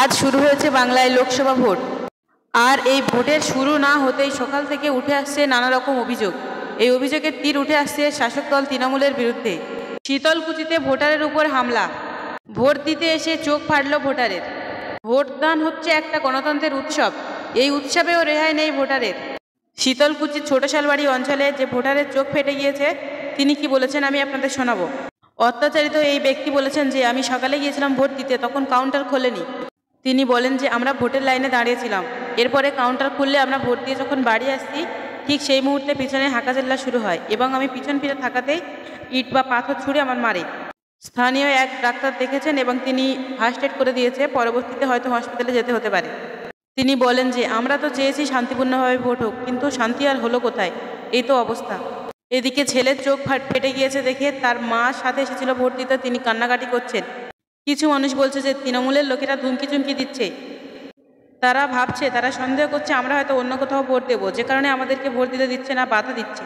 আজ শুরু হয়েছে বাংলায় লোকসভা ভোট। আর এই ভোটের শুরু না হতেই সকাল থেকে উঠে আসছে নানা রকম অভিযোগ। এই অভিযোগের তীর উঠে আসছে শাসক দল তৃণমূলের বিরুদ্ধে। শীতলকুচিতে ভোটারের উপর হামলা, ভোট দিতে এসে চোখ ফাটল ভোটারের। ভোটদান হচ্ছে একটা গণতন্ত্রের উৎসব, এই উৎসবেও রেহাই নেই ভোটারের। শীতলকুচির ছোট শালবাড়ি অঞ্চলে যে ভোটারের চোখ ফেটে গিয়েছে, তিনি কি বলেছেন আমি আপনাদের শোনাবো। অত্যাচারিত এই ব্যক্তি বলেছেন যে আমি সকালে গিয়েছিলাম ভোট দিতে, তখন কাউন্টার খোলেনি। তিনি বলেন যে আমরা ভোটের লাইনে দাঁড়িয়েছিলাম, এরপরে কাউন্টার খুললে আমরা ভোট দিয়ে যখন বাড়ি আসছি, ঠিক সেই মুহূর্তে পিছনে হাঁকাচেল্লা শুরু হয় এবং আমি পিছন ফিরে থাকাতেই ইট বা পাথর ছুঁড়ে আমার মারে। স্থানীয় এক ডাক্তার দেখেছেন এবং তিনি ফার্স্ট এড করে দিয়েছে, পরবর্তীতে হয়তো হসপিটালে যেতে হতে পারে। তিনি বলেন যে আমরা তো চেয়েছি শান্তিপূর্ণভাবে ভোট হোক, কিন্তু শান্তি আর হলো কোথায়, এই তো অবস্থা। এদিকে ছেলের চোখ ফেটে গিয়েছে দেখে তার মা সাথে এসেছিল ভোট দিতে, তিনি কান্নাকাটি করছেন। কিছু মানুষ বলছে যে তৃণমূলের লোকেরা ধুমকি চুমকি দিচ্ছে, তারা ভাবছে, তারা সন্দেহ করছে আমরা হয়তো অন্য কোথাও ভোট দেবো, যে কারণে আমাদেরকে ভোট দিতে দিচ্ছে না, বাধা দিচ্ছে।